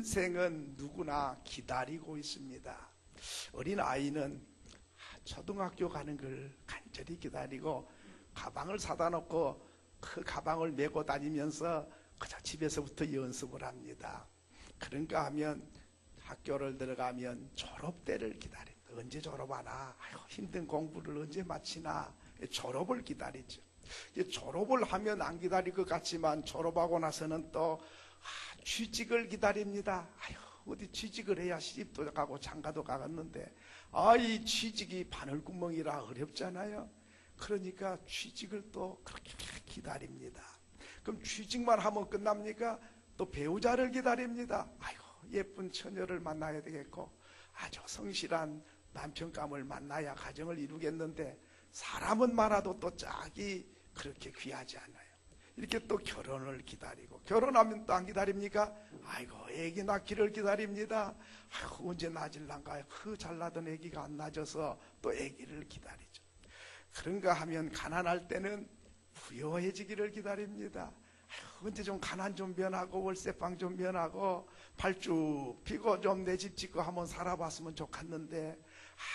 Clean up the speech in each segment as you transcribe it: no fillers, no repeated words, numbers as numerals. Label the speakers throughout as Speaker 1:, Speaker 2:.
Speaker 1: 인생은 누구나 기다리고 있습니다. 어린아이는 초등학교 가는 걸 간절히 기다리고 가방을 사다 놓고 그 가방을 메고 다니면서 그저 집에서부터 연습을 합니다. 그런가 하면 학교를 들어가면 졸업대를 기다립니다. 언제 졸업하나? 아유, 힘든 공부를 언제 마치나? 졸업을 기다리죠. 졸업을 하면 안 기다릴 것 같지만 졸업하고 나서는 또 취직을 기다립니다. 아유, 어디 취직을 해야 시집도 가고 장가도 가갔는데 이 취직이 바늘구멍이라 어렵잖아요. 그러니까 취직을 또 그렇게 기다립니다. 그럼 취직만 하면 끝납니까? 또 배우자를 기다립니다. 아이고, 예쁜 처녀를 만나야 되겠고 아주 성실한 남편감을 만나야 가정을 이루겠는데 사람은 많아도 또 짝이 그렇게 귀하지 않아요. 이렇게 또 결혼을 기다리고 결혼하면 또 안 기다립니까? 아이고, 애기 낳기를 기다립니다. 아이고, 언제 낳아질란가? 그 잘나던 애기가 안 낳아져서 또 애기를 기다리죠. 그런가 하면 가난할 때는 부유해지기를 기다립니다. 아이고, 언제 좀 가난 좀 면하고 월세방 좀 면하고 발쭉 피고 좀 내 집 짓고 한번 살아봤으면 좋겠는데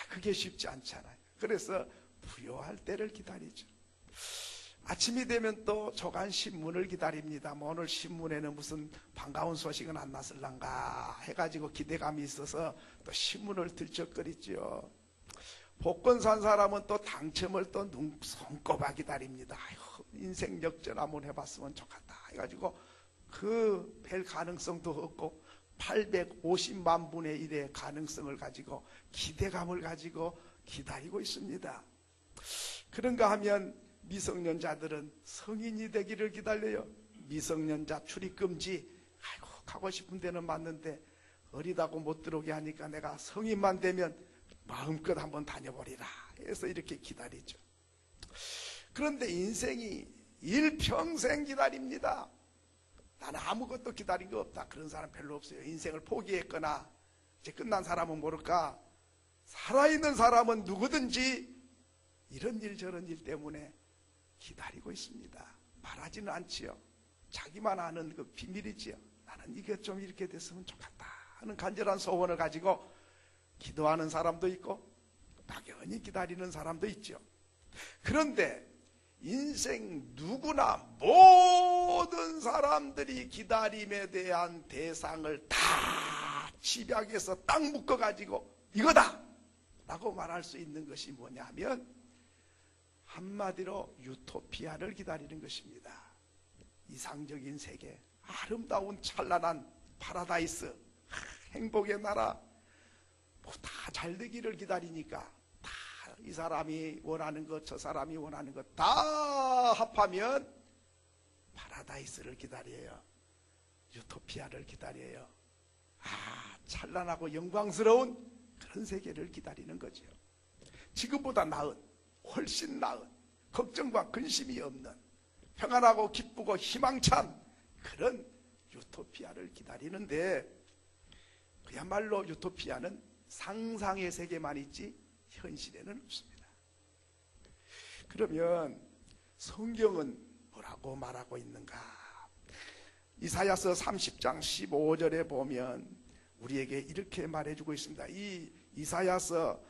Speaker 1: 그게 쉽지 않잖아요. 그래서 부유할 때를 기다리죠. 아침이 되면 또 조간신문을 기다립니다. 오늘 신문에는 무슨 반가운 소식은 안 났을란가 해가지고 기대감이 있어서 또 신문을 들적거리죠. 복권 산 사람은 또 당첨을 또 손꼽아 기다립니다. 아이고, 인생 역전 한번 해봤으면 좋겠다 해가지고 그 별 가능성도 없고 850만 분의 1의 가능성을 가지고 기대감을 가지고 기다리고 있습니다. 그런가 하면 미성년자들은 성인이 되기를 기다려요. 미성년자 출입금지. 아이고, 가고 싶은 데는 맞는데 어리다고 못 들어오게 하니까 내가 성인만 되면 마음껏 한번 다녀보리라 해서 이렇게 기다리죠. 그런데 인생이 일평생 기다립니다. 나는 아무것도 기다린 거 없다. 그런 사람 별로 없어요. 인생을 포기했거나 이제 끝난 사람은 모를까? 살아있는 사람은 누구든지 이런 일 저런 일 때문에 기다리고 있습니다. 말하지는 않지요. 자기만 아는 그 비밀이지요. 나는 이게 좀 이렇게 됐으면 좋겠다 하는 간절한 소원을 가지고 기도하는 사람도 있고 막연히 기다리는 사람도 있죠. 그런데 인생 누구나 모든 사람들이 기다림에 대한 대상을 다 집약해서 딱 묶어가지고 이거다 라고 말할 수 있는 것이 뭐냐면 한마디로 유토피아를 기다리는 것입니다. 이상적인 세계, 아름다운 찬란한 파라다이스, 행복의 나라, 뭐 다 잘 되기를 기다리니까 다 이 사람이 원하는 것, 저 사람이 원하는 것 다 합하면 파라다이스를 기다려요. 유토피아를 기다려요. 찬란하고 영광스러운 그런 세계를 기다리는 거죠. 지금보다 나은, 훨씬 나은, 걱정과 근심이 없는 평안하고 기쁘고 희망찬 그런 유토피아를 기다리는데 그야말로 유토피아는 상상의 세계만 있지 현실에는 없습니다. 그러면 성경은 뭐라고 말하고 있는가? 이사야서 30장 15절에 보면 우리에게 이렇게 말해주고 있습니다. 이 이사야서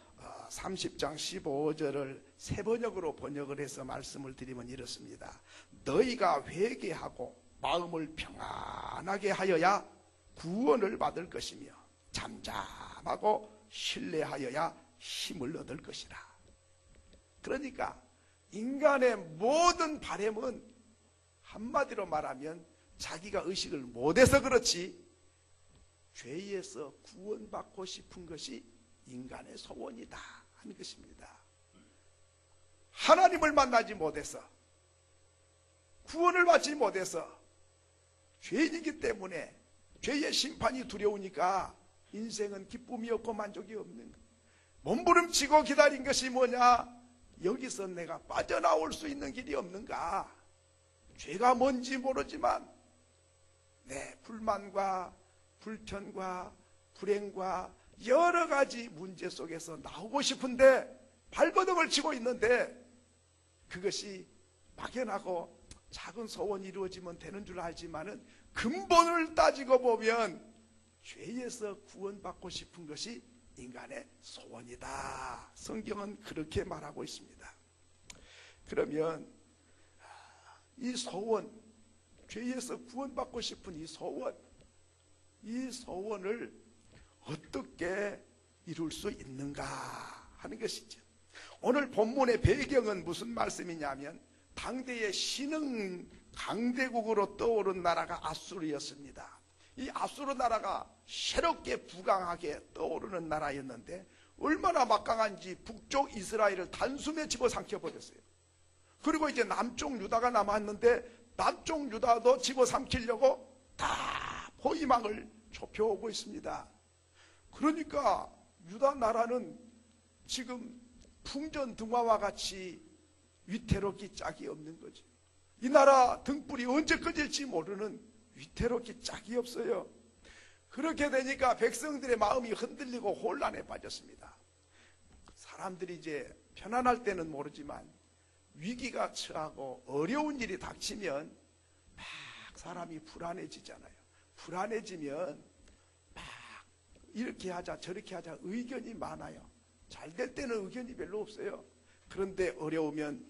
Speaker 1: 30장 15절을 세 번역으로 번역을 해서 말씀을 드리면 이렇습니다. 너희가 회개하고 마음을 평안하게 하여야 구원을 받을 것이며 잠잠하고 신뢰하여야 힘을 얻을 것이라. 그러니까 인간의 모든 바람은 한마디로 말하면 자기가 의식을 못해서 그렇지 죄에서 구원받고 싶은 것이 인간의 소원이다 하는 것입니다. 하나님을 만나지 못해서 구원을 받지 못해서 죄인이기 때문에 죄의 심판이 두려우니까 인생은 기쁨이 없고 만족이 없는 거예요. 몸부림치고 기다린 것이 뭐냐? 여기서 내가 빠져나올 수 있는 길이 없는가? 죄가 뭔지 모르지만 내 불만과 불편과 불행과 여러 가지 문제 속에서 나오고 싶은데 발버둥을 치고 있는데 그것이 막연하고 작은 소원이 이루어지면 되는 줄 알지만은 근본을 따지고 보면 죄에서 구원받고 싶은 것이 인간의 소원이다. 성경은 그렇게 말하고 있습니다. 그러면 이 소원, 죄에서 구원받고 싶은 이 소원을 어떻게 이룰 수 있는가 하는 것이죠. 오늘 본문의 배경은 무슨 말씀이냐면 당대의 신흥 강대국으로 떠오른 나라가 아수르였습니다. 이 아수르 나라가 새롭게 부강하게 떠오르는 나라였는데 얼마나 막강한지 북쪽 이스라엘을 단숨에 집어삼켜 버렸어요. 그리고 이제 남쪽 유다가 남았는데 남쪽 유다도 집어삼키려고 다 포위망을 좁혀오고 있습니다. 그러니까 유다 나라는 지금 풍전등화와 같이 위태롭기 짝이 없는 거죠. 이 나라 등불이 언제 꺼질지 모르는 위태롭기 짝이 없어요. 그렇게 되니까 백성들의 마음이 흔들리고 혼란에 빠졌습니다. 사람들이 이제 편안할 때는 모르지만 위기가 처하고 어려운 일이 닥치면 막 사람이 불안해지잖아요. 불안해지면 막 이렇게 하자 저렇게 하자 의견이 많아요. 잘 될 때는 의견이 별로 없어요. 그런데 어려우면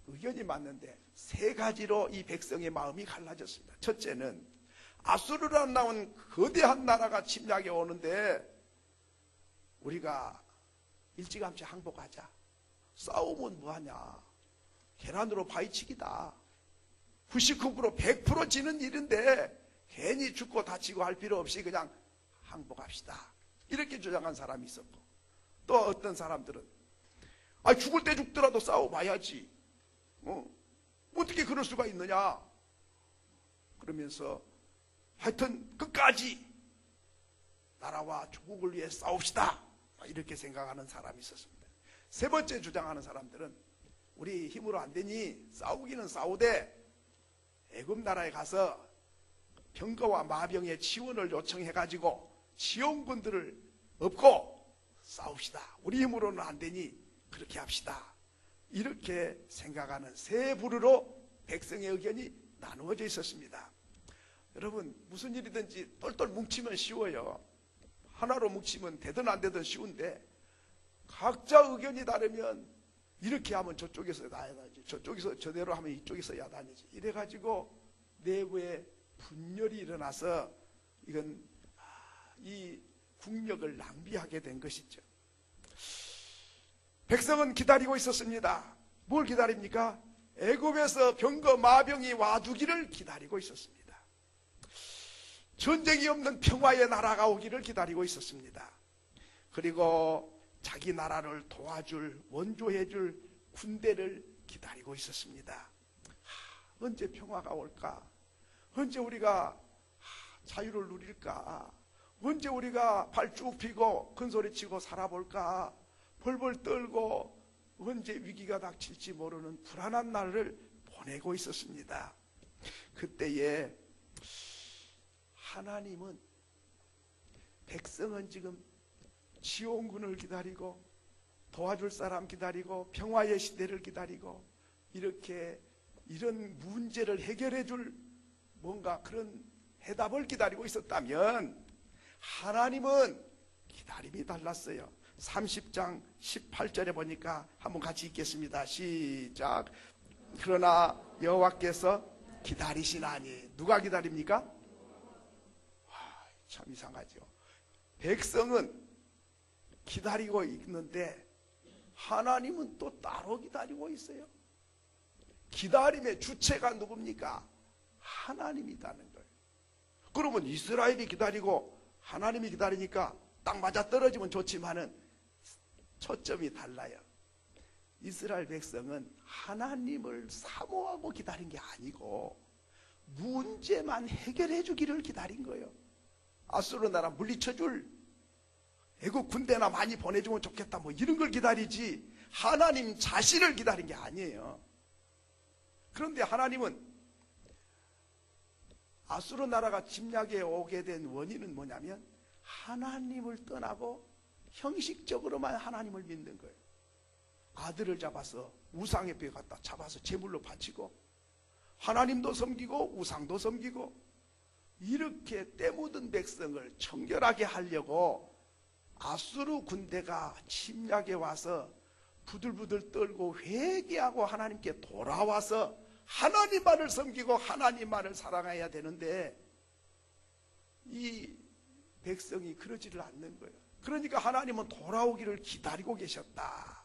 Speaker 1: 의견이 많는데 세 가지로 이 백성의 마음이 갈라졌습니다. 첫째는 아수르라는 나온 거대한 나라가 침략해 오는데 우리가 일찌감치 항복하자. 싸우면 뭐하냐. 계란으로 파헤치기다. 99% 100% 지는 일인데 괜히 죽고 다치고 할 필요 없이 그냥 항복합시다. 이렇게 주장한 사람이 있었고 또 어떤 사람들은 죽을 때 죽더라도 싸워봐야지. 어떻게 그럴 수가 있느냐. 그러면서 하여튼 끝까지 나라와 조국을 위해 싸웁시다. 이렇게 생각하는 사람이 있었습니다. 세 번째 주장하는 사람들은 우리 힘으로 안 되니 싸우기는 싸우되 애굽 나라에 가서 병거와 마병의 지원을 요청해가지고 지원군들을 업고 싸웁시다. 우리 힘으로는 안 되니 그렇게 합시다. 이렇게 생각하는 세 부류로 백성의 의견이 나누어져 있었습니다. 여러분 무슨 일이든지 똘똘 뭉치면 쉬워요. 하나로 뭉치면 되든 안 되든 쉬운데 각자 의견이 다르면 이렇게 하면 저쪽에서 야단이지 저쪽에서 저대로 하면 이쪽에서 야단이지 이래가지고 내부에 분열이 일어나서 이건 이 국력을 낭비하게 된 것이죠. 백성은 기다리고 있었습니다. 뭘 기다립니까? 애굽에서 병거 마병이 와주기를 기다리고 있었습니다. 전쟁이 없는 평화의 나라가 오기를 기다리고 있었습니다. 그리고 자기 나라를 도와줄 원조해줄 군대를 기다리고 있었습니다. 언제 평화가 올까? 언제 우리가 자유를 누릴까? 언제 우리가 발 쭉 펴고 큰소리치고 살아볼까? 벌벌 떨고 언제 위기가 닥칠지 모르는 불안한 날을 보내고 있었습니다. 그때에 하나님은 백성은 지금 지원군을 기다리고 도와줄 사람 기다리고 평화의 시대를 기다리고 이렇게 이런 문제를 해결해 줄 뭔가 그런 해답을 기다리고 있었다면 하나님은 기다림이 달랐어요. 30장 18절에 보니까 한번 같이 읽겠습니다. 시작. 그러나 여호와께서 기다리시나니. 누가 기다립니까? 와, 참 이상하죠. 백성은 기다리고 있는데 하나님은 또 따로 기다리고 있어요. 기다림의 주체가 누굽니까? 하나님이라는 거예요. 그러면 이스라엘이 기다리고 하나님이 기다리니까 딱 맞아 떨어지면 좋지만은 초점이 달라요. 이스라엘 백성은 하나님을 사모하고 기다린 게 아니고 문제만 해결해 주기를 기다린 거예요. 아수르 나라 물리쳐줄 애국 군대나 많이 보내주면 좋겠다 뭐 이런 걸 기다리지 하나님 자신을 기다린 게 아니에요. 그런데 하나님은 아수르 나라가 침략에 오게 된 원인은 뭐냐면 하나님을 떠나고 형식적으로만 하나님을 믿는 거예요. 아들을 잡아서 우상에 갖다 잡아서 제물로 바치고 하나님도 섬기고 우상도 섬기고 이렇게 때 묻은 백성을 청결하게 하려고 아수르 군대가 침략해 와서 부들부들 떨고 회개하고 하나님께 돌아와서 하나님만을 섬기고 하나님만을 사랑해야 되는데 이 백성이 그러지를 않는 거예요. 그러니까 하나님은 돌아오기를 기다리고 계셨다.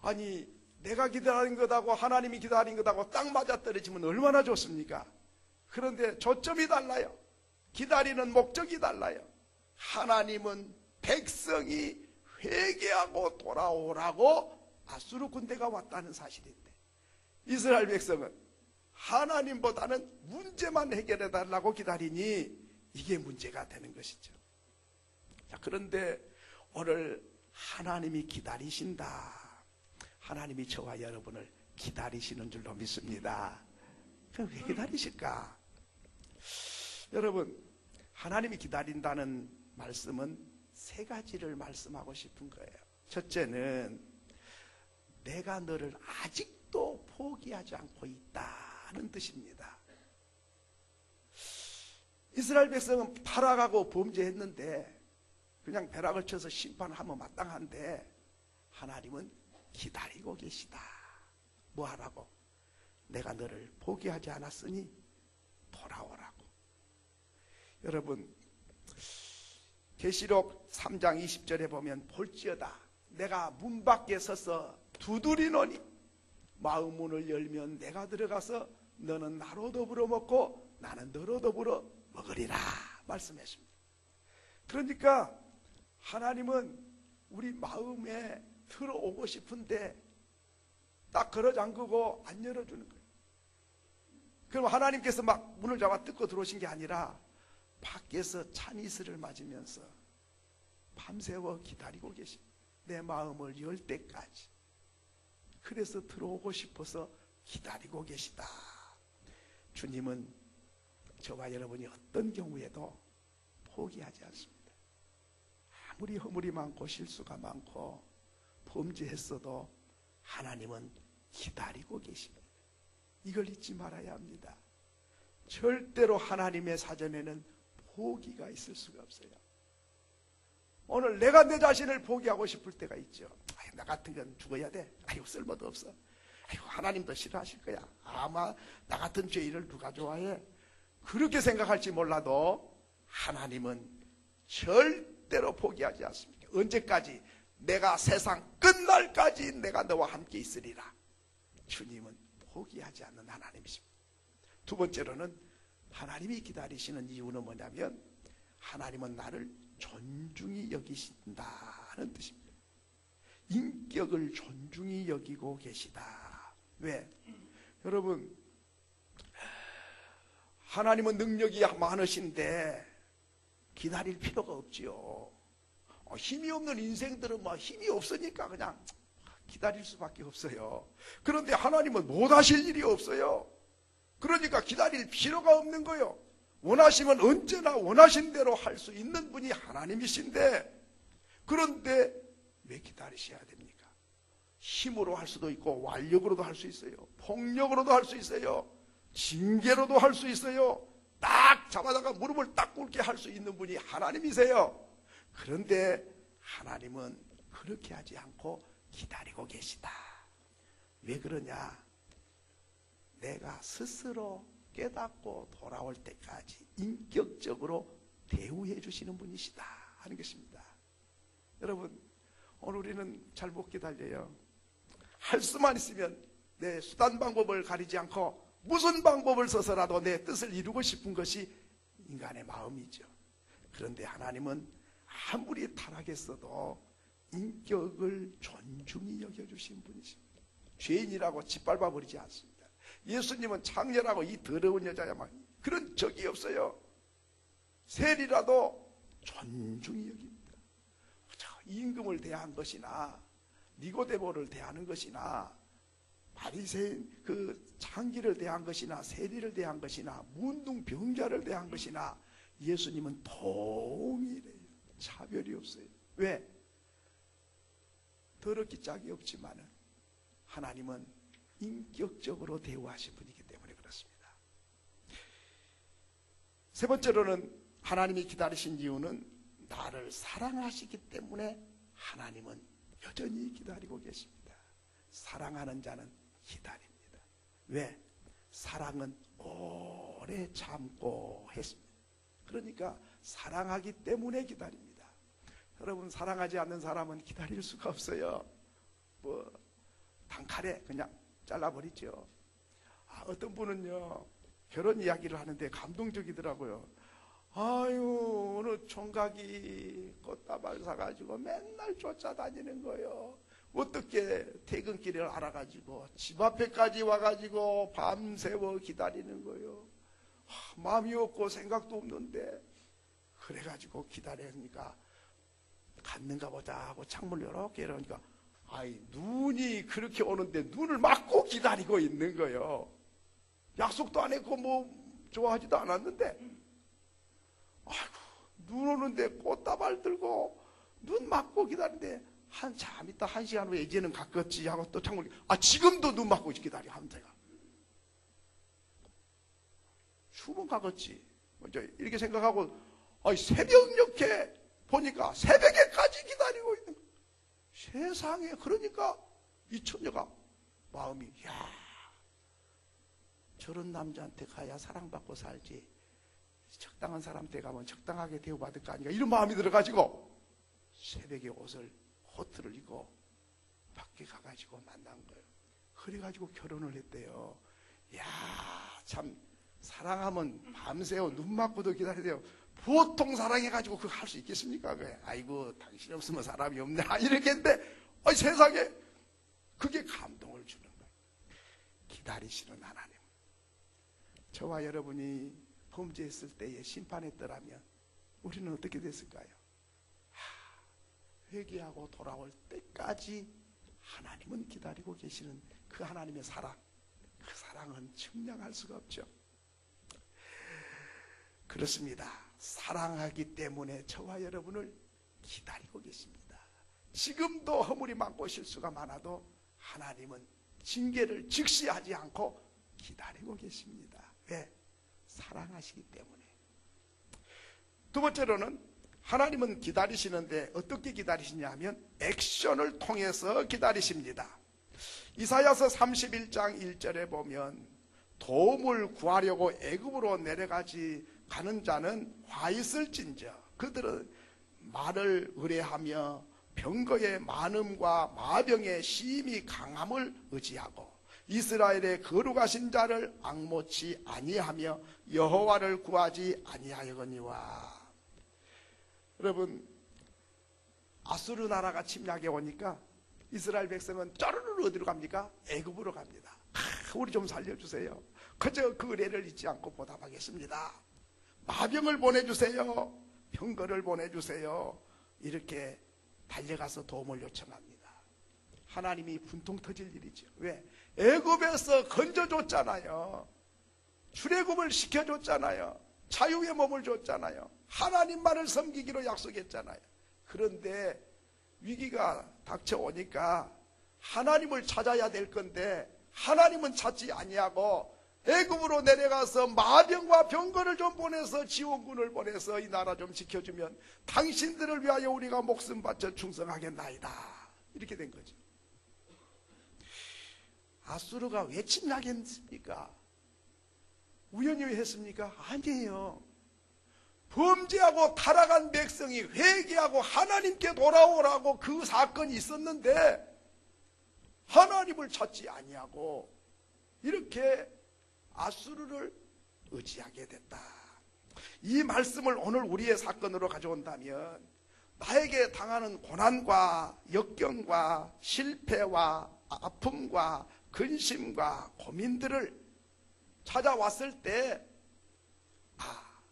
Speaker 1: 아니, 내가 기다린 것하고 하나님이 기다린 것하고 딱 맞아떨어지면 얼마나 좋습니까? 그런데 초점이 달라요. 기다리는 목적이 달라요. 하나님은 백성이 회개하고 돌아오라고 아수르 군대가 왔다는 사실인데, 이스라엘 백성은 하나님보다는 문제만 해결해 달라고 기다리니 이게 문제가 되는 것이죠. 자, 그런데 오늘 하나님이 기다리신다. 하나님이 저와 여러분을 기다리시는 줄로 믿습니다. 그럼 왜 기다리실까? 여러분, 하나님이 기다린다는 말씀은 세 가지를 말씀하고 싶은 거예요. 첫째는 내가 너를 아직도 포기하지 않고 있다는 뜻입니다. 이스라엘 백성은 타락하고 범죄했는데 그냥 벼락을 쳐서 심판하면 마땅한데 하나님은 기다리고 계시다. 뭐 하라고? 내가 너를 포기하지 않았으니 돌아오라고. 여러분, 계시록 3장 20절에 보면 볼지어다 내가 문 밖에 서서 두드리노니 마음 문을 열면 내가 들어가서 너는 나로 더불어 먹고 나는 너로 더불어 먹으리라 말씀했습니다. 그러니까 하나님은 우리 마음에 들어오고 싶은데 딱 걸어 잠그고 안 열어주는 거예요. 그럼 하나님께서 막 문을 잡아 뜯고 들어오신 게 아니라 밖에서 찬이슬을 맞으면서 밤새워 기다리고 계십니다. 내 마음을 열 때까지. 그래서 들어오고 싶어서 기다리고 계시다. 주님은 저와 여러분이 어떤 경우에도 포기하지 않습니다. 아무리 허물이 많고 실수가 많고 범죄했어도 하나님은 기다리고 계십니다. 이걸 잊지 말아야 합니다. 절대로 하나님의 사전에는 포기가 있을 수가 없어요. 오늘 내가 내 자신을 포기하고 싶을 때가 있죠. 아유, 나 같은 건 죽어야 돼. 아유, 쓸모도 없어. 아유, 하나님도 싫어하실 거야. 아마 나 같은 죄인을 누가 좋아해? 그렇게 생각할지 몰라도 하나님은 절대로 포기하지 않습니다. 언제까지? 내가 세상 끝날까지 내가 너와 함께 있으리라. 주님은 포기하지 않는 하나님이십니다. 두 번째로는 하나님이 기다리시는 이유는 뭐냐면 하나님은 나를 존중히 여기신다는 뜻입니다. 인격을 존중히 여기고 계시다. 왜? 여러분, 하나님은 능력이 많으신데 기다릴 필요가 없지요. 힘이 없는 인생들은 막 힘이 없으니까 그냥 기다릴 수밖에 없어요. 그런데 하나님은 못하실 일이 없어요. 그러니까 기다릴 필요가 없는 거예요. 원하시면 언제나 원하신 대로 할 수 있는 분이 하나님이신데, 그런데 왜 기다리셔야 됩니까? 힘으로 할 수도 있고 완력으로도 할 수 있어요. 폭력으로도 할 수 있어요. 징계로도 할 수 있어요. 딱 잡아다가 무릎을 딱 꿇게 할 수 있는 분이 하나님이세요. 그런데 하나님은 그렇게 하지 않고 기다리고 계시다. 왜 그러냐? 내가 스스로 깨닫고 돌아올 때까지 인격적으로 대우해 주시는 분이시다 하는 것입니다. 여러분, 오늘 우리는 잘 못 기다려요. 할 수만 있으면 내 수단 방법을 가리지 않고 무슨 방법을 써서라도 내 뜻을 이루고 싶은 것이 인간의 마음이죠. 그런데 하나님은 아무리 타락했어도 인격을 존중히 여겨주신 분이십니다. 죄인이라고 짓밟아 버리지 않습니다. 예수님은 창녀라고 이 더러운 여자야만 그런 적이 없어요. 세리라도 존중히 여깁니다. 임금을 대한 것이나 니고데모를 대하는 것이나 바리새인 그 창기를 대한 것이나 세리를 대한 것이나 문둥병자를 대한 것이나 예수님은 동일해요. 차별이 없어요. 왜? 더럽기 짝이 없지만은 하나님은 인격적으로 대우하신 분이기 때문에 그렇습니다. 세 번째로는 하나님이 기다리신 이유는 나를 사랑하시기 때문에 하나님은 여전히 기다리고 계십니다. 사랑하는 자는 기다립니다. 왜? 사랑은 오래 참고 했습니다. 그러니까 사랑하기 때문에 기다립니다. 여러분, 사랑하지 않는 사람은 기다릴 수가 없어요. 단칼에 그냥 잘라버리죠. 어떤 분은요, 결혼 이야기를 하는데 감동적이더라고요. 아유, 어느 총각이 꽃다발 사가지고 맨날 쫓아다니는 거예요. 어떻게 퇴근길을 알아가지고 집 앞에까지 와가지고 밤새워 기다리는 거예요. 마음이 없고 생각도 없는데, 그래가지고 기다리니까 갔는가 보자 하고 창문을 이렇게 열으니까 눈이 그렇게 오는데 눈을 막고 기다리고 있는 거예요. 약속도 안 했고 좋아하지도 않았는데, 눈 오는데 꽃다발 들고 눈 막고 기다리는데 한참 있다, 1시간 후에 이제는 갔겠지 하고 또 창문을, 지금도 눈 막고 기다려 함새가. 추면 가겠지 이렇게 생각하고, 새벽 이렇게 보니까 새벽에까지 기다리고 있는 거예요. 세상에. 그러니까 이 처녀가 마음이, 저런 남자한테 가야 사랑받고 살지, 적당한 사람한테 가면 적당하게 대우받을 거 아닌가, 이런 마음이 들어가지고 새벽에 옷을 코트를 입고 밖에 가가지고 만난 거예요. 그래가지고 결혼을 했대요. 참 사랑하면 밤새워 눈 맞고도 기다려야 돼요. 보통 사랑해가지고 그거 할 수 있겠습니까? 아이고, 당신 없으면 사람이 없네 이렇게 했는데, 세상에 그게 감동을 주는 거예요. 기다리시는 하나님. 저와 여러분이 범죄했을 때에 심판했더라면 우리는 어떻게 됐을까요? 회개하고 돌아올 때까지 하나님은 기다리고 계시는 그 하나님의 사랑, 그 사랑은 측량할 수가 없죠. 그렇습니다. 사랑하기 때문에 저와 여러분을 기다리고 계십니다. 지금도 허물이 많고 실수가 많아도 하나님은 징계를 즉시하지 않고 기다리고 계십니다. 왜? 사랑하시기 때문에. 두 번째로는 하나님은 기다리시는데 어떻게 기다리시냐 하면 액션을 통해서 기다리십니다. 이사야서 31장 1절에 보면, 도움을 구하려고 애굽으로 내려가지 가는 자는 화 있을진저, 그들은 말을 의뢰하며 병거의 많음과 마병의 심히 강함을 의지하고 이스라엘의 거룩하신 자를 앙모치 아니하며 여호와를 구하지 아니하였거니와. 여러분, 아수르 나라가 침략해 오니까 이스라엘 백성은 쪼르르 어디로 갑니까? 애굽으로 갑니다. 우리 좀 살려주세요. 그저 그 은혜를 잊지 않고 보답하겠습니다. 마병을 보내주세요. 병거를 보내주세요. 이렇게 달려가서 도움을 요청합니다. 하나님이 분통 터질 일이죠. 왜? 애굽에서 건져줬잖아요. 출애굽을 시켜줬잖아요. 자유의 몸을 줬잖아요. 하나님만을 섬기기로 약속했잖아요. 그런데 위기가 닥쳐오니까 하나님을 찾아야 될 건데 하나님은 찾지 아니하고 애굽으로 내려가서 마병과 병거를 좀 보내서 지원군을 보내서 이 나라 좀 지켜주면 당신들을 위하여 우리가 목숨 바쳐 충성하겠나이다. 이렇게 된 거죠. 아수르가 왜 침략했습니까? 우연히 했습니까? 아니에요. 범죄하고 타락한 백성이 회개하고 하나님께 돌아오라고 그 사건이 있었는데 하나님을 찾지 아니하고 이렇게 아수르를 의지하게 됐다. 이 말씀을 오늘 우리의 사건으로 가져온다면 나에게 당하는 고난과 역경과 실패와 아픔과 근심과 고민들을 찾아왔을 때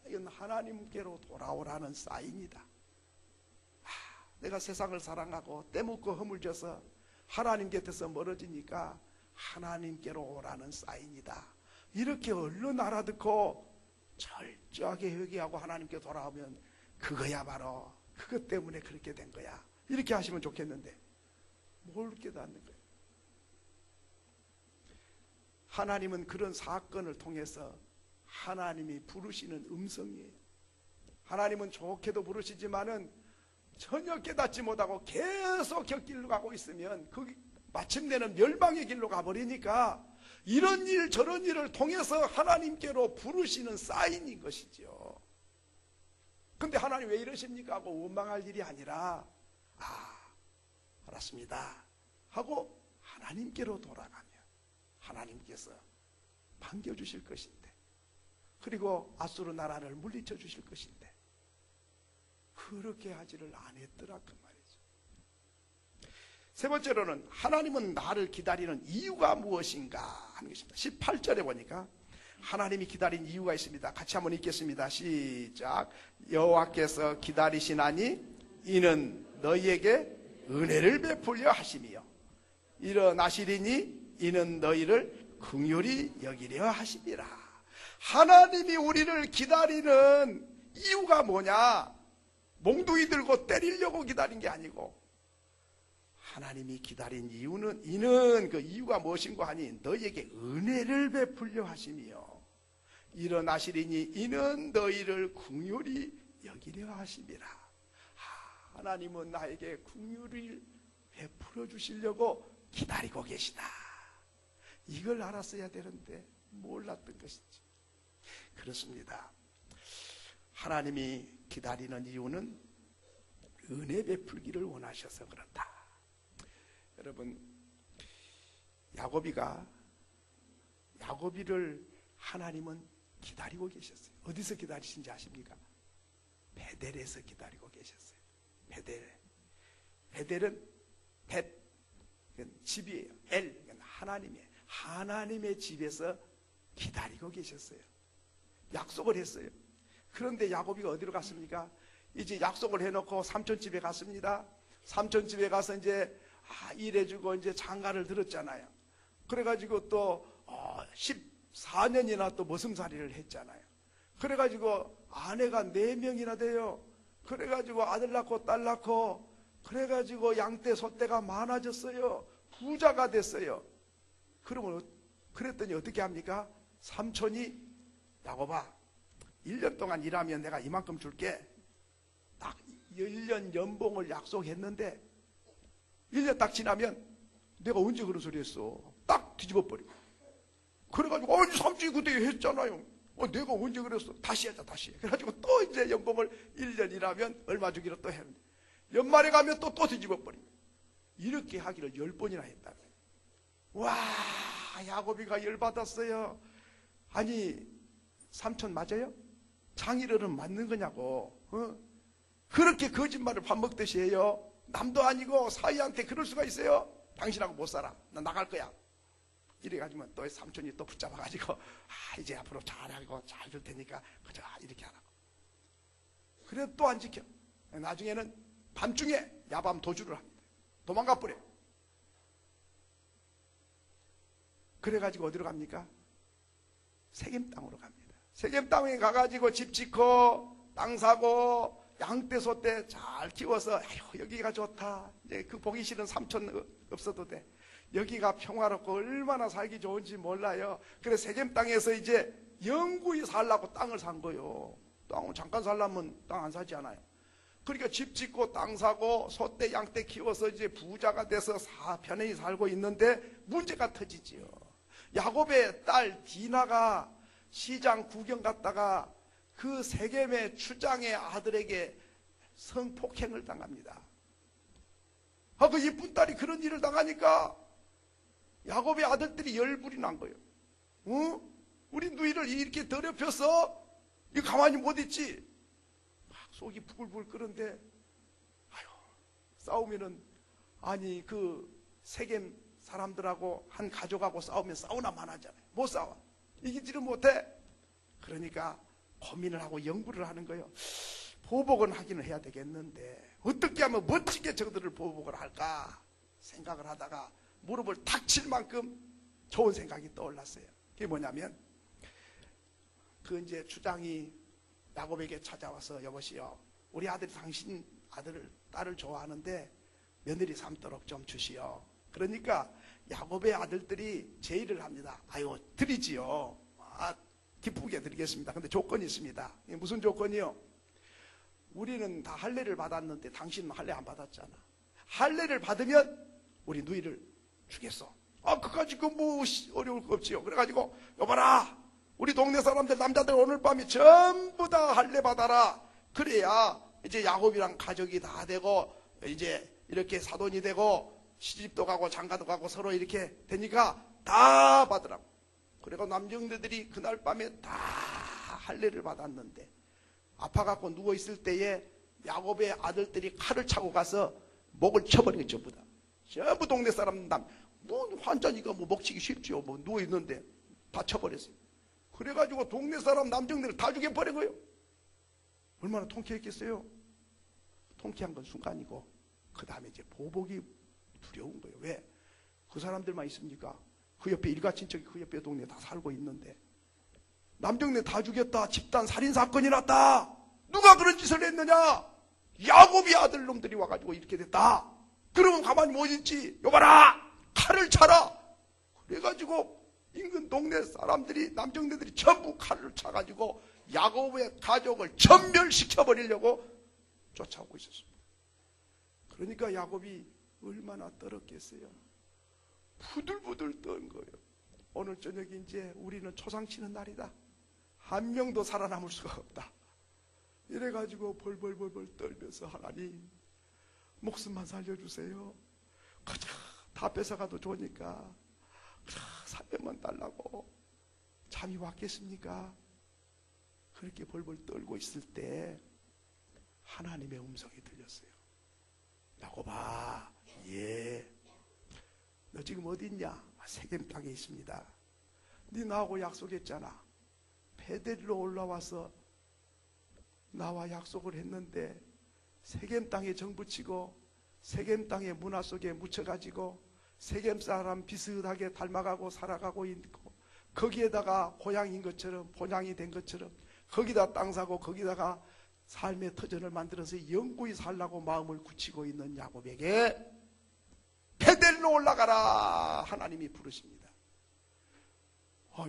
Speaker 1: 이건 하나님께로 돌아오라는 사인이다. 내가 세상을 사랑하고 때묻고 허물져서 하나님 곁에서 멀어지니까 하나님께로 오라는 사인이다. 이렇게 얼른 알아듣고 철저하게 회개하고 하나님께 돌아오면 그거야 바로 그것 때문에 그렇게 된 거야. 이렇게 하시면 좋겠는데 뭘 깨닫는 거예요? 하나님은 그런 사건을 통해서 하나님이 부르시는 음성이에요. 하나님은 좋게도 부르시지만은 전혀 깨닫지 못하고 계속 곁길로 가고 있으면 마침내는 멸망의 길로 가버리니까 이런 일 저런 일을 통해서 하나님께로 부르시는 사인인 것이죠. 근데 하나님 왜 이러십니까 하고 원망할 일이 아니라 알았습니다 하고 하나님께로 돌아가면 하나님께서 반겨주실 것인데, 그리고 아수르 나라를 물리쳐 주실 것인데 그렇게 하지를 안 했더라 그 말이죠. 세 번째로는 하나님은 나를 기다리는 이유가 무엇인가 하는 것입니다. 18절에 보니까 하나님이 기다린 이유가 있습니다. 같이 한번 읽겠습니다. 시작. 여호와께서 기다리시나니 이는 너희에게 은혜를 베풀려 하심이요 일어나시리니 이는 너희를 긍휼히 여기려 하심이라. 하나님이 우리를 기다리는 이유가 뭐냐? 몽둥이 들고 때리려고 기다린 게 아니고, 하나님이 기다린 이유는 그 이유가 무엇인가 하니 너희에게 은혜를 베풀려 하심이요 일어나시리니 이는 너희를 긍휼히 여기려 하심이라. 하나님은 나에게 긍휼을 베풀어 주시려고 기다리고 계시다. 이걸 알았어야 되는데 몰랐던 것이지. 그렇습니다. 하나님이 기다리는 이유는 은혜 베풀기를 원하셔서 그렇다. 여러분, 야곱이를 하나님은 기다리고 계셨어요. 어디서 기다리신지 아십니까? 베델에서 기다리고 계셨어요. 베델은 집이에요. 하나님의 집에서 기다리고 계셨어요. 약속을 했어요. 그런데 야곱이가 어디로 갔습니까? 이제 약속을 해놓고 삼촌 집에 갔습니다. 삼촌 집에 가서 이제 일해주고 이제 장가를 들었잖아요. 그래가지고 또 14년이나 또 머슴살이를 했잖아요. 그래가지고 아내가 4명이나 돼요. 그래가지고 아들 낳고 딸 낳고, 그래가지고 양떼 소떼가 많아졌어요. 부자가 됐어요. 그랬더니 어떻게 합니까? 삼촌이 야곱아, 1년 동안 일하면 내가 이만큼 줄게. 딱 1년 연봉을 약속했는데 1년 딱 지나면 내가 언제 그런 소리 했어? 딱 뒤집어버리고. 그래가지고 아니 삼촌이 그때 했잖아요. 내가 언제 그랬어? 다시 하자 다시. 그래가지고 또 이제 연봉을 1년 일하면 얼마 주기로 또 했는데 연말에 가면 또 뒤집어버리고. 이렇게 하기를 10번이나 했다. 와, 야곱이가 열받았어요. 아니 삼촌 맞아요? 장인어른 맞는 거냐고. 그렇게 거짓말을 밥 먹듯이 해요. 남도 아니고 사위한테 그럴 수가 있어요? 당신하고 못 살아. 나 나갈 거야. 이래가지고 또 삼촌이 또 붙잡아가지고 이제 앞으로 잘하고 잘 줄 테니까 그저 이렇게 하라고. 그래도 또 안 지켜. 나중에는 밤중에 야밤 도주를 합니다. 도망가 버려. 그래가지고 어디로 갑니까? 세겜 땅으로 갑니다. 세겜 땅에 가가지고 집 짓고 땅 사고 양떼 소떼 잘 키워서 여기가 좋다. 이제 그 보기 싫은 삼촌 없어도 돼. 여기가 평화롭고 얼마나 살기 좋은지 몰라요. 그래서 세겜 땅에서 이제 영구히 살라고 땅을 산 거예요. 땅은 잠깐 살려면 땅 안 사지 않아요. 그러니까 집 짓고 땅 사고 소떼 양떼 키워서 이제 부자가 돼서 편안히 살고 있는데 문제가 터지지요. 야곱의 딸 디나가 시장 구경 갔다가 그 세겜의 추장의 아들에게 성폭행을 당합니다. 그 이쁜 딸이 그런 일을 당하니까 야곱의 아들들이 열불이 난 거예요. 우리 누이를 이렇게 더럽혀서 이거 가만히 못 있지. 속이 부글부글 끓는데 싸우면은 아니 그 세겜 사람들하고 한 가족하고 싸우면 싸우나 마나잖아요. 못 싸워. 이기지를 못해. 그러니까 고민을 하고 연구를 하는 거예요. 보복은 하기는 해야 되겠는데 어떻게 하면 멋지게 저들을 보복을 할까 생각을 하다가 무릎을 탁 칠 만큼 좋은 생각이 떠올랐어요. 그게 뭐냐면 그 이제 주장이 야곱에게 찾아와서 여보시오, 우리 아들이 당신 딸을 좋아하는데 며느리 삼도록 좀 주시오. 그러니까 야곱의 아들들이 제의를 합니다. 아유 드리지요. 기쁘게 드리겠습니다. 근데 조건이 있습니다. 무슨 조건이요? 우리는 다 할례를 받았는데 당신은 할례 안 받았잖아. 할례를 받으면 우리 누이를 주겠어. 그까지 뭐 어려울 거 없지요. 그래가지고 여봐라, 우리 동네 사람들 남자들 오늘 밤에 전부 다 할례 받아라. 그래야 이제 야곱이랑 가족이 다 되고 이제 이렇게 사돈이 되고 시집도 가고 장가도 가고 서로 이렇게 되니까 다 받으라고. 그리고 남정네들이 그날 밤에 다 할례를 받았는데 아파갖고 누워있을 때에 야곱의 아들들이 칼을 차고 가서 목을 쳐버린 거 전부 다. 전부 동네 사람 뭐 환자니까 뭐 먹치기 쉽지요. 뭐 누워있는데 다 쳐버렸어요. 그래가지고 동네 사람 남정네를 다 죽여버린 거예요. 얼마나 통쾌했겠어요? 통쾌한 건 순간이고 그 다음에 이제 보복이 두려운 거예요. 왜? 그 사람들만 있습니까? 그 옆에 일가친척이 그 옆에 동네에 다 살고 있는데 남정네 다 죽였다. 집단 살인사건이 났다. 누가 그런 짓을 했느냐? 야곱이 아들놈들이 와가지고 이렇게 됐다. 그러면 가만히 못 있지. 여봐라, 칼을 차라. 그래가지고 인근 동네 사람들이 남정네들이 전부 칼을 차가지고 야곱의 가족을 전멸시켜버리려고 쫓아오고 있었습니다. 그러니까 야곱이 얼마나 떨었겠어요. 부들부들 떤 거예요. 오늘 저녁에 이제 우리는 초상치는 날이다. 한 명도 살아남을 수가 없다. 이래가지고 벌벌벌벌 떨면서 하나님 목숨만 살려주세요. 그저 다 뺏어가도 좋으니까 살려만 달라고. 잠이 왔겠습니까? 그렇게 벌벌 떨고 있을 때 하나님의 음성이 들렸어요. 야곱아, 예, 너 지금 어디 있냐? 세겜 땅에 있습니다. 네 나하고 약속했잖아. 베델로 올라와서 나와 약속을 했는데 세겜 땅에 정붙이고 세겜 땅의 문화 속에 묻혀가지고 세겜 사람 비슷하게 닮아가고 살아가고 있고 거기에다가 고향인 것처럼 본향이 된 것처럼 거기다 땅 사고 거기다가 삶의 터전을 만들어서 영구히 살라고 마음을 굳히고 있는 야곱에게 베델로 올라가라 하나님이 부르십니다.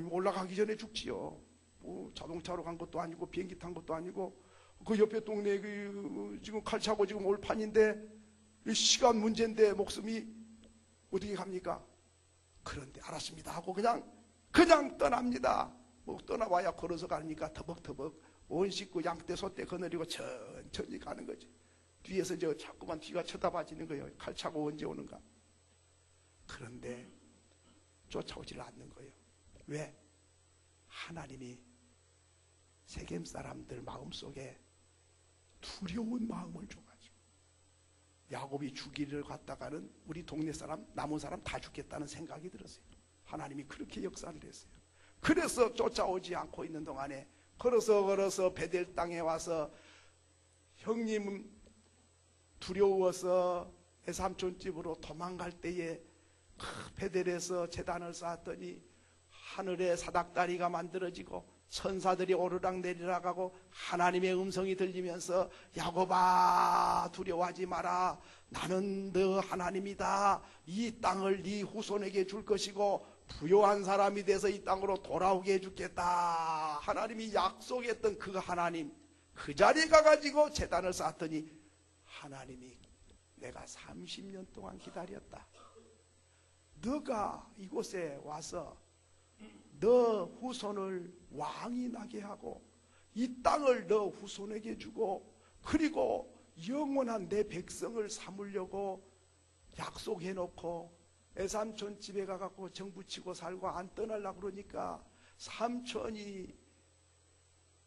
Speaker 1: 올라가기 전에 죽지요. 뭐 자동차로 간 것도 아니고 비행기 탄 것도 아니고 그 옆에 동네에 지금 칼 차고 지금 올 판인데 시간 문제인데 목숨이 어떻게 갑니까? 그런데 알았습니다 하고 그냥 떠납니다. 뭐 떠나와야 걸어서 가니까 터벅터벅 온 식구 양떼 소떼 거느리고 천천히 가는 거지. 뒤에서 자꾸만 뒤가 쳐다봐지는 거예요. 칼 차고 언제 오는가. 그런데 쫓아오질 않는 거예요. 왜? 하나님이 세겜 사람들 마음속에 두려운 마음을 줘가지고 야곱이 죽이를 갔다가는 우리 동네 사람 남은 사람 다 죽겠다는 생각이 들었어요. 하나님이 그렇게 역사를 했어요. 그래서 쫓아오지 않고 있는 동안에 걸어서 베델 땅에 와서 형님 두려워서 외삼촌 집으로 도망갈 때에 베델에서 제단을 쌓았더니 하늘에 사닥다리가 만들어지고 천사들이 오르락내리락 하고 하나님의 음성이 들리면서 야곱아 두려워하지 마라. 나는 너 하나님이다. 이 땅을 네 후손에게 줄 것이고 부요한 사람이 돼서 이 땅으로 돌아오게 해주겠다. 하나님이 약속했던 그 하나님 그 자리에 가가지고 제단을 쌓았더니 하나님이 내가 30년 동안 기다렸다. 너가 이곳에 와서 너 후손을 왕이 나게 하고 이 땅을 너 후손에게 주고 그리고 영원한 내 백성을 삼으려고 약속해놓고 애삼촌 집에 가갖고 정붙이고 살고 안 떠나려고 그러니까 삼촌이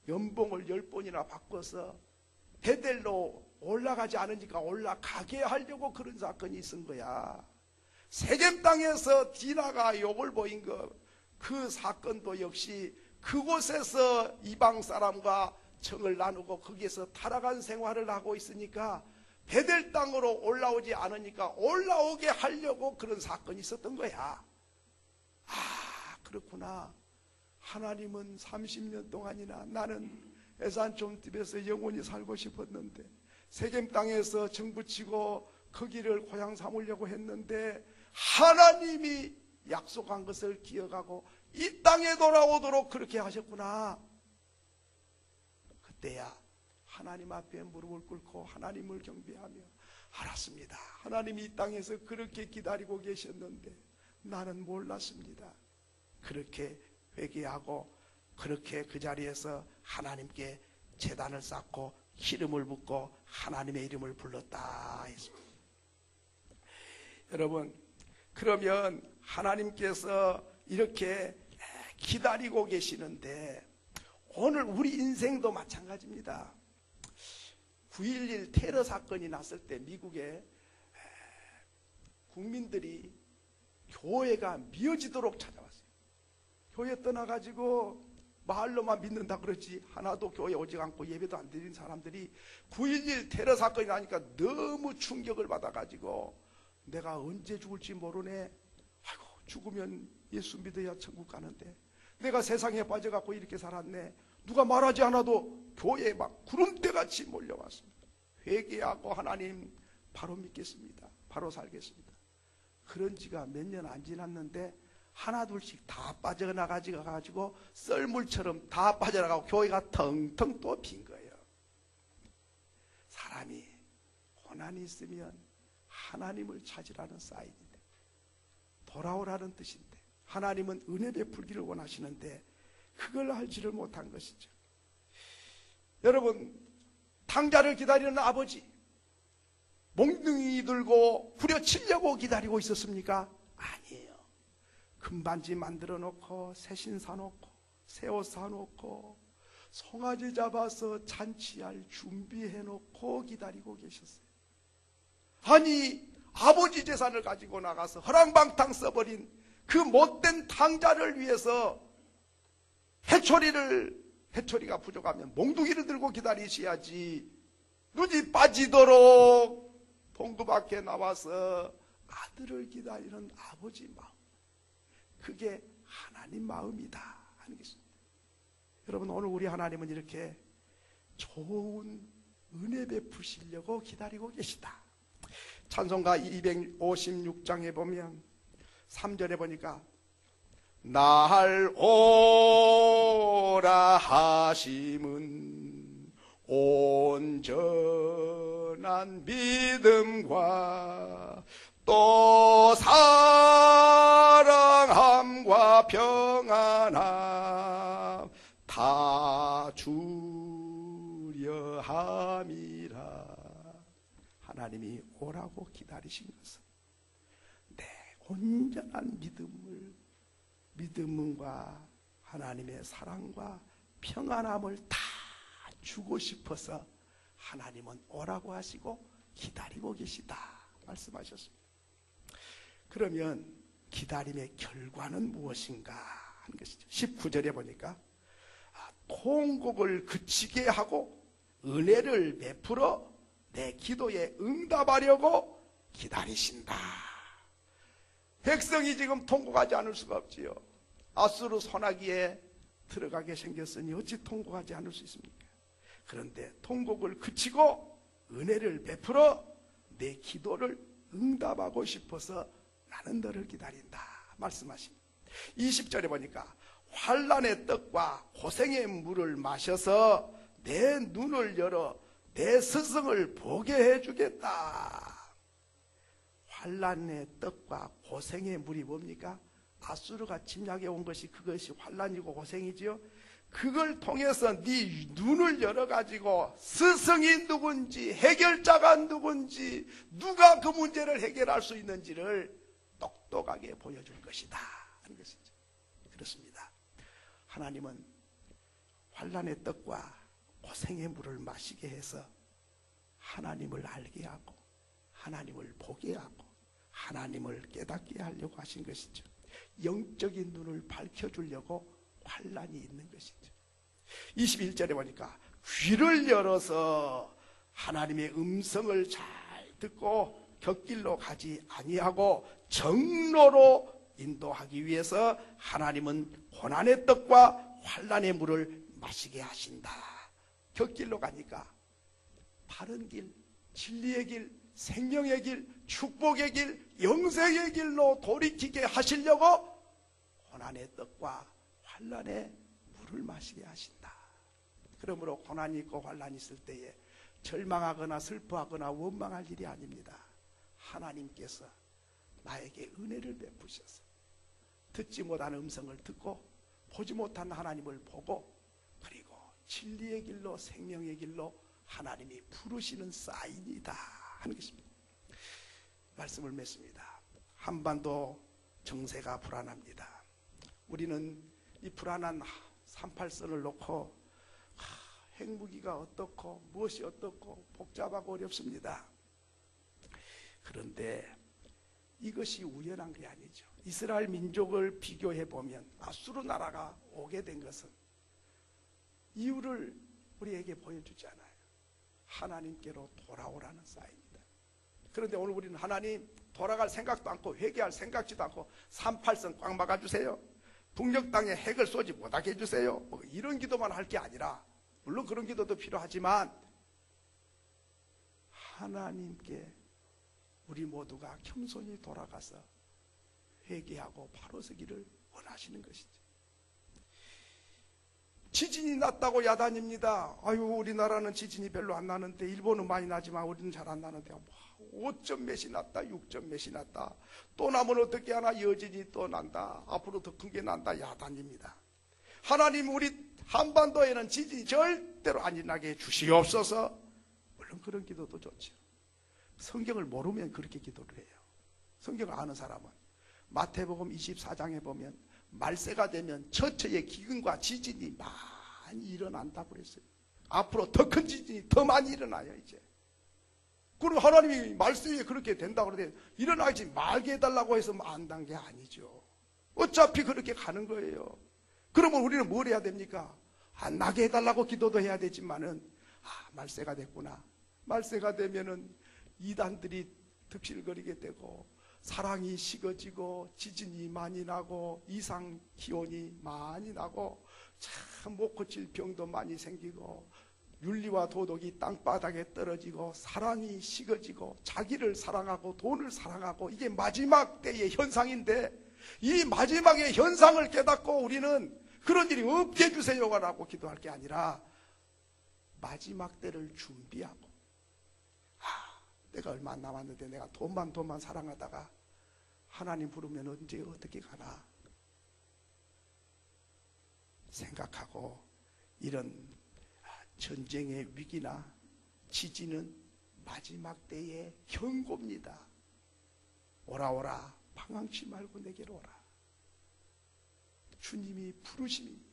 Speaker 1: 연봉을 10번이나 바꿔서 베델로 올라가지 않으니까 올라가게 하려고 그런 사건이 있은 거야. 세겜 땅에서 디나가 욕을 보인 그 사건도 역시 그곳에서 이방 사람과 정을 나누고 거기에서 타락한 생활을 하고 있으니까 베델 땅으로 올라오지 않으니까 올라오게 하려고 그런 사건이 있었던 거야. 그렇구나. 하나님은 30년 동안이나 나는 애산촌 집에서 영원히 살고 싶었는데 세겜 땅에서 정붙이고 거기를 고향 삼으려고 했는데 하나님이 약속한 것을 기억하고 이 땅에 돌아오도록 그렇게 하셨구나. 그때야 하나님 앞에 무릎을 꿇고 하나님을 경배하며 알았습니다. 하나님이 이 땅에서 그렇게 기다리고 계셨는데 나는 몰랐습니다. 그렇게 회개하고 그렇게 그 자리에서 하나님께 제단을 쌓고 기름을 붓고 하나님의 이름을 불렀다 했습니다. 여러분, 그러면 하나님께서 이렇게 기다리고 계시는데 오늘 우리 인생도 마찬가지입니다. 9.11 테러 사건이 났을 때 미국에 국민들이 교회가 미어지도록 찾아왔어요. 교회 떠나가지고 마을로만 믿는다 그러지 하나도 교회 오지 않고 예배도 안 드리는 사람들이 9.11 테러 사건이 나니까 너무 충격을 받아가지고 내가 언제 죽을지 모르네. 아이고, 죽으면 예수 믿어야 천국 가는데 내가 세상에 빠져갖고 이렇게 살았네. 누가 말하지 않아도 교회에 막 구름대같이 몰려왔습니다. 회개하고 하나님 바로 믿겠습니다. 바로 살겠습니다. 그런 지가 몇 년 안 지났는데 하나 둘씩 다 빠져나가지고 썰물처럼 다 빠져나가고 교회가 텅텅 또 빈 거예요. 사람이 고난이 있으면 하나님을 찾으라는 사인인데, 돌아오라는 뜻인데, 하나님은 은혜 베풀기를 원하시는데 그걸 알지를 못한 것이죠. 여러분, 탕자를 기다리는 아버지, 몽둥이 들고 후려치려고 기다리고 있었습니까? 아니에요. 금반지 만들어 놓고 새신 사놓고 새 옷 사놓고 송아지 잡아서 잔치할 준비해 놓고 기다리고 계셨어요. 아니, 아버지 재산을 가지고 나가서 허랑방탕 써버린 그 못된 탕자를 위해서 해초리가 부족하면 몽둥이를 들고 기다리셔야지, 눈이 빠지도록 동두 밖에 나와서 아들을 기다리는 아버지 마음, 그게 하나님 마음이다 하는 것입니다. 여러분, 오늘 우리 하나님은 이렇게 좋은 은혜 베푸시려고 기다리고 계시다. 찬송가 256장에 보면 3절에 보니까 날 오라 하심은 온전한 믿음과 또 사랑함과 평안함 다 주려 함이라. 하나님이 오라고 기다리신 것은 내 온전한 믿음과 하나님의 사랑과 평안함을 다 주고 싶어서 하나님은 오라고 하시고 기다리고 계시다 말씀하셨습니다. 그러면 기다림의 결과는 무엇인가 하는 것이죠. 19절에 보니까 통곡을 그치게 하고 은혜를 베풀어 내 기도에 응답하려고 기다리신다. 백성이 지금 통곡하지 않을 수가 없지요. 아수르 소나기에 들어가게 생겼으니 어찌 통곡하지 않을 수 있습니까? 그런데 통곡을 그치고 은혜를 베풀어 내 기도를 응답하고 싶어서 나는 너를 기다린다 말씀하십니다. 20절에 보니까 환난의 떡과 고생의 물을 마셔서 내 눈을 열어 내 스승을 보게 해주겠다. 환난의 떡과 고생의 물이 뭡니까? 아수르가 침략해 온 것이 그것이 환난이고 고생이지요. 그걸 통해서 네 눈을 열어가지고 스승이 누군지, 해결자가 누군지, 누가 그 문제를 해결할 수 있는지를 똑똑하게 보여줄 것이다 하는 것이죠. 그렇습니다. 하나님은 환난의 떡과 고생의 물을 마시게 해서 하나님을 알게 하고 하나님을 보게 하고 하나님을 깨닫게 하려고 하신 것이죠. 영적인 눈을 밝혀주려고 환난이 있는 것이죠. 21절에 보니까 귀를 열어서 하나님의 음성을 잘 듣고 곁길로 가지 아니하고 정로로 인도하기 위해서 하나님은 고난의 떡과 환난의 물을 마시게 하신다. 곁길로 가니까 바른 길, 진리의 길, 생명의 길, 축복의 길, 영생의 길로 돌이키게 하시려고 고난의 떡과 환난의 물을 마시게 하신다. 그러므로 고난이 있고 환난이 있을 때에 절망하거나 슬퍼하거나 원망할 일이 아닙니다. 하나님께서 나에게 은혜를 베푸셔서 듣지 못한 음성을 듣고 보지 못한 하나님을 보고 그리고 진리의 길로 생명의 길로 하나님이 부르시는 사인이다 하는 것입니다. 말씀을 맺습니다. 한반도 정세가 불안합니다. 우리는 이 불안한 38선을 놓고 핵무기가 어떻고 무엇이 어떻고 복잡하고 어렵습니다. 그런데 이것이 우연한 게 아니죠. 이스라엘 민족을 비교해 보면 아수르 나라가 오게 된 것은 이유를 우리에게 보여주지 않아요. 하나님께로 돌아오라는 사인입니다. 그런데 오늘 우리는 하나님 돌아갈 생각도 않고 회개할 생각지도 않고 38선 꽉 막아주세요. 북녘 땅에 핵을 쏘지 못하게 해주세요. 뭐 이런 기도만 할 게 아니라 물론 그런 기도도 필요하지만 하나님께 우리 모두가 겸손히 돌아가서 회개하고 바로 서기를 원하시는 것이죠. 지진이 났다고 야단입니다. 아유, 우리나라는 지진이 별로 안 나는데 일본은 많이 나지만 우리는 잘 안 나는데 5점 몇이 났다 6점 몇이 났다. 또 나면 어떻게 하나 여진이 또 난다. 앞으로 더 큰 게 난다. 야단입니다. 하나님 우리 한반도에는 지진이 절대로 안 일어나게 해주시옵소서. 물론 그런 기도도 좋죠. 성경을 모르면 그렇게 기도를 해요. 성경을 아는 사람은 마태복음 24장에 보면 말세가 되면 처처의 기근과 지진이 많이 일어난다고 그랬어요. 앞으로 더 큰 지진이 더 많이 일어나요. 이제 그럼 하나님이 말씀이 그렇게 된다고 그러는데 일어나지 말게 해달라고 해서 안 단 게 아니죠. 어차피 그렇게 가는 거예요. 그러면 우리는 뭘 해야 됩니까? 안 나게 해달라고 기도도 해야 되지만은 말세가 됐구나. 말세가 되면은 이단들이 득실거리게 되고 사랑이 식어지고 지진이 많이 나고 이상 기온이 많이 나고 참 못 고칠 병도 많이 생기고 윤리와 도덕이 땅바닥에 떨어지고 사랑이 식어지고 자기를 사랑하고 돈을 사랑하고 이게 마지막 때의 현상인데 이 마지막의 현상을 깨닫고 우리는 그런 일이 없게 해주세요라고 기도할 게 아니라 마지막 때를 준비하고 내가 얼마 안 남았는데 내가 돈만 사랑하다가 하나님 부르면 언제 어떻게 가나 생각하고 이런 전쟁의 위기나 지진은 마지막 때의 경고입니다. 오라 방황치 말고 내게로 오라. 주님이 부르심입니다.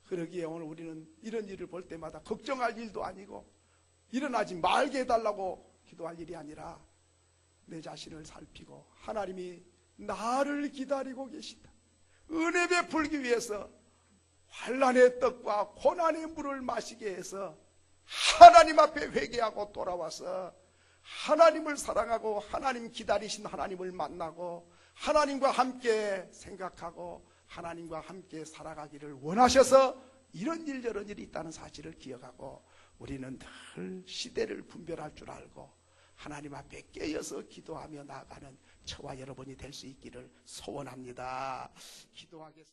Speaker 1: 그러기에 오늘 우리는 이런 일을 볼 때마다 걱정할 일도 아니고 일어나지 말게 해달라고 기도할 일이 아니라 내 자신을 살피고 하나님이 나를 기다리고 계시다. 은혜 베풀기 위해서 환난의 떡과 고난의 물을 마시게 해서 하나님 앞에 회개하고 돌아와서 하나님을 사랑하고 하나님 기다리신 하나님을 만나고 하나님과 함께 생각하고 하나님과 함께 살아가기를 원하셔서 이런 일 저런 일이 있다는 사실을 기억하고 우리는 늘 시대를 분별할 줄 알고 하나님 앞에 깨어서 기도하며 나아가는 저와 여러분이 될 수 있기를 소원합니다. 기도하겠습니다.